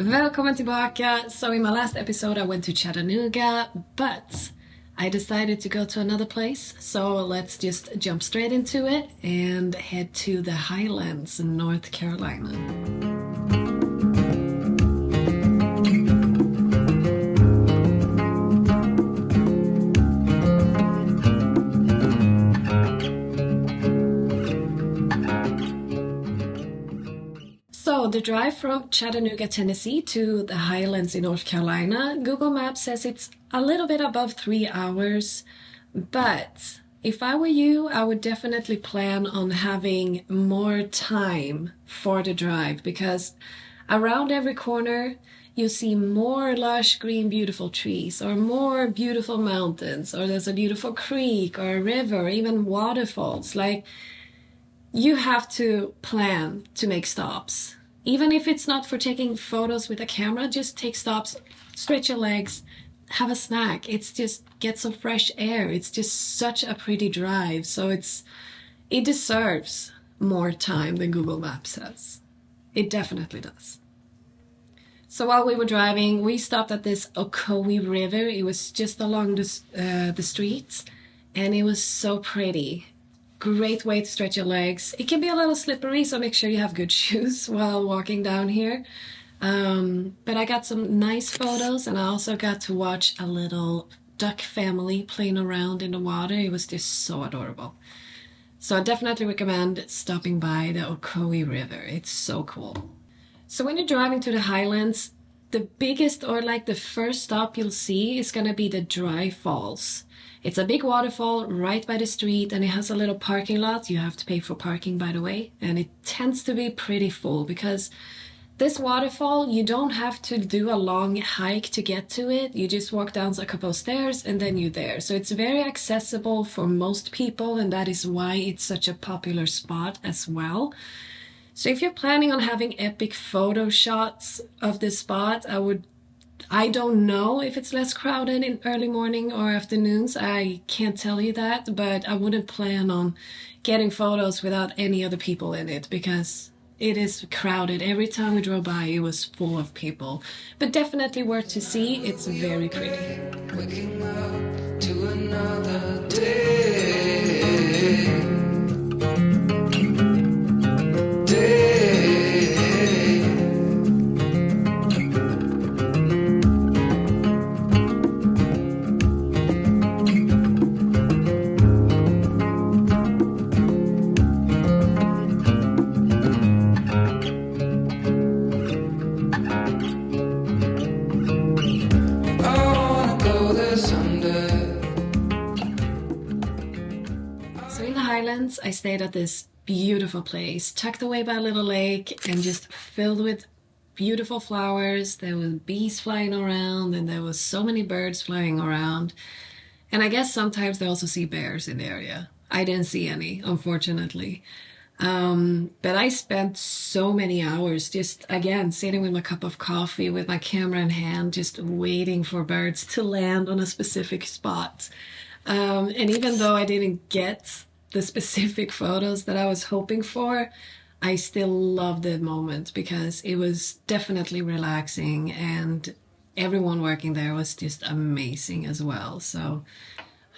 Välkommen tillbaka. So in my last episode I went to Chattanooga, but I decided to go to another place. So let's just jump straight into it and head to the Highlands in North Carolina. So the drive from Chattanooga, Tennessee to the Highlands in North Carolina, Google Maps says it's a little bit above 3 hours, but if I were you, I would definitely plan on having more time for the drive because around every corner you see more lush green beautiful trees or more beautiful mountains, or there's a beautiful creek or a river or even waterfalls. Like, you have to plan to make stops. Even if it's not for taking photos with a camera, just take stops, stretch your legs, have a snack. It's just get some fresh air. It's just such a pretty drive. So it deserves more time than Google Maps says. It definitely does. So while we were driving, we stopped at this Ocoee River. It was just along the streets, and it was so pretty. Great way to stretch your legs. It can be a little slippery, so make sure you have good shoes while walking down here. But I got some nice photos, and I also got to watch a little duck family playing around in the water. It was just so adorable. So I definitely recommend stopping by the Ocoee River. It's so cool. So when you're driving to the Highlands, the biggest, or like the first stop you'll see is going to be the Dry Falls. It's a big waterfall right by the street, and it has a little parking lot. You have to pay for parking, by the way, and it tends to be pretty full because this waterfall, you don't have to do a long hike to get to it. You just walk down a couple of stairs and then you're there. So it's very accessible for most people, and that is why it's such a popular spot as well. So if you're planning on having epic photo shots of this spot, I don't know if it's less crowded in early morning or afternoons. I can't tell you that, but I wouldn't plan on getting photos without any other people in it because it is crowded. Every time we drove by, it was full of people. But definitely worth to see. It's very pretty. Waking up to another day. I stayed at this beautiful place, tucked away by a little lake and just filled with beautiful flowers. There were bees flying around, and there was so many birds flying around. And I guess sometimes they also see bears in the area. I didn't see any, unfortunately. But I spent so many hours just, again, sitting with my cup of coffee, with my camera in hand, just waiting for birds to land on a specific spot. And even though I didn't get the specific photos that I was hoping for, I still loved the moment because it was definitely relaxing, and everyone working there was just amazing as well. So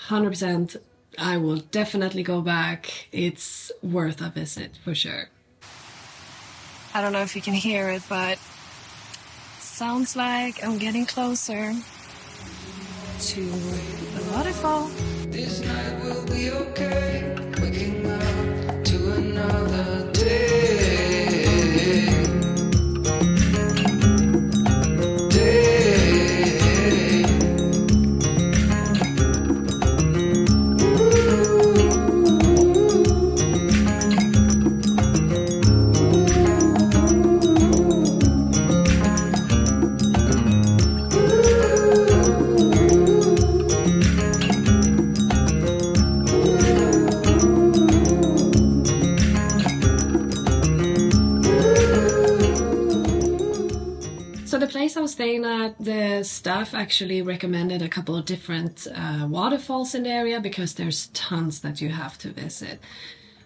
100%, I will definitely go back. It's worth a visit for sure. I don't know if you can hear it, but it sounds like I'm getting closer to the waterfall. This night will be okay. Waking up to another day. I was staying at, the staff actually recommended a couple of different waterfalls in the area because there's tons that you have to visit.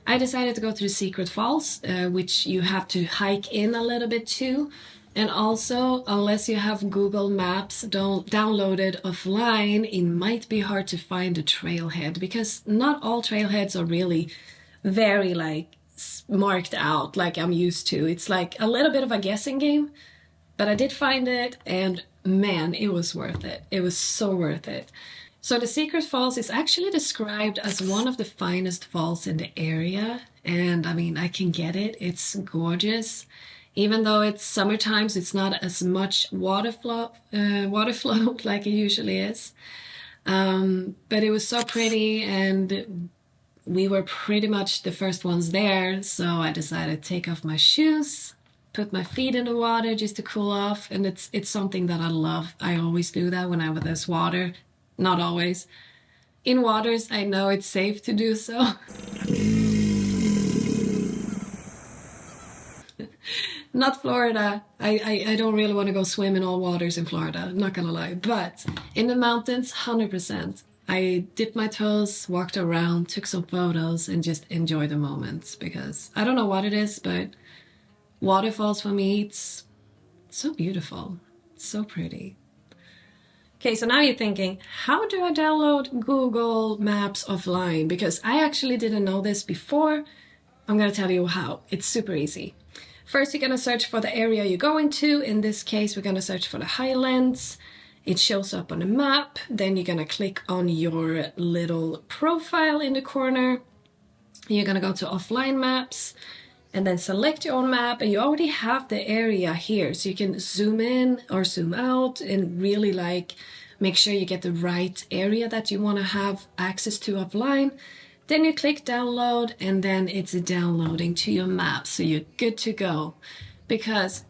I decided to go to the Secret Falls, which you have to hike in a little bit to. And also, unless you have Google Maps don't downloaded offline, it might be hard to find a trailhead because not all trailheads are really very like marked out like I'm used to. It's like a little bit of a guessing game, but I did find it, and man, it was worth it. It was so worth it. So the Secret Falls is actually described as one of the finest falls in the area, and I mean, I can get it. It's gorgeous. Even though it's summer times, it's not as much water flow like it usually is. But it was so pretty, and we were pretty much the first ones there. So I decided to take off my shoes, put my feet in the water just to cool off. And it's something that I love. I always do that whenever there's water. Not always. In waters, I know it's safe to do so. Not Florida. I don't really want to go swim in all waters in Florida, not gonna lie. But in the mountains, 100%. I dipped my toes, walked around, took some photos, and just enjoyed the moments because I don't know what it is, but waterfalls for me, it's so beautiful. It's so pretty. Okay, so now you're thinking, how do I download Google Maps offline? Because I actually didn't know this before. I'm gonna tell you how. It's super easy. First, you're gonna search for the area you're going to. In this case, we're gonna search for the Highlands. It shows up on the map. Then you're gonna click on your little profile in the corner. You're gonna go to offline maps and then select your own map, and you already have the area here. So you can zoom in or zoom out and really like make sure you get the right area that you wanna have access to offline. Then you click download, and then it's downloading to your map. So you're good to go. Because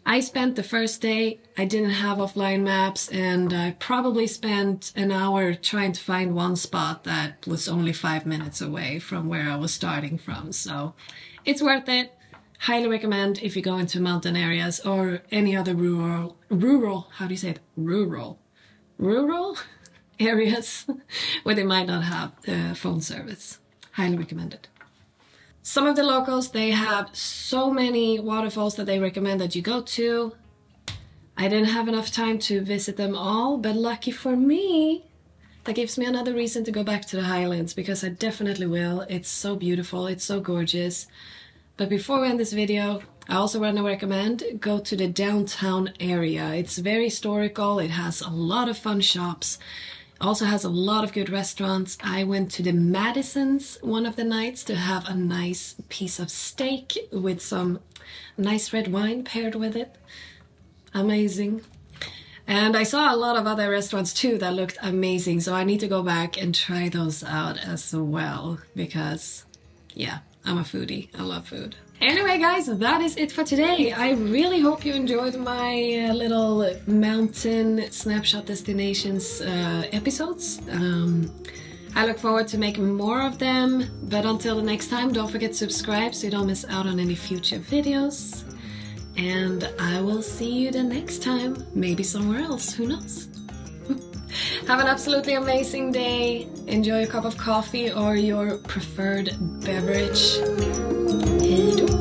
I spent the first day, I didn't have offline maps, and I probably spent an hour trying to find one spot that was only 5 minutes away from where I was starting from. So it's worth it. Highly recommend if you go into mountain areas or any other rural, how do you say it? Rural areas where they might not have phone service. Highly recommended. Some of the locals, they have so many waterfalls that they recommend that you go to. I didn't have enough time to visit them all, but lucky for me, that gives me another reason to go back to the Highlands, because I definitely will. It's so beautiful, it's so gorgeous. But before we end this video, I also want to recommend go to the downtown area. It's very historical, it has a lot of fun shops. Also has a lot of good restaurants. I went to the Madisons one of the nights to have a nice piece of steak with some nice red wine paired with it. Amazing. And I saw a lot of other restaurants too that looked amazing. So I need to go back and try those out as well because, yeah, I'm a foodie. I love food. Anyway, guys, that is it for today. I really hope you enjoyed my little mountain snapshot destinations episodes. I look forward to making more of them. But until the next time, don't forget to subscribe so you don't miss out on any future videos. And I will see you the next time. Maybe somewhere else. Who knows? Have an absolutely amazing day. Enjoy a cup of coffee or your preferred beverage. Hej då!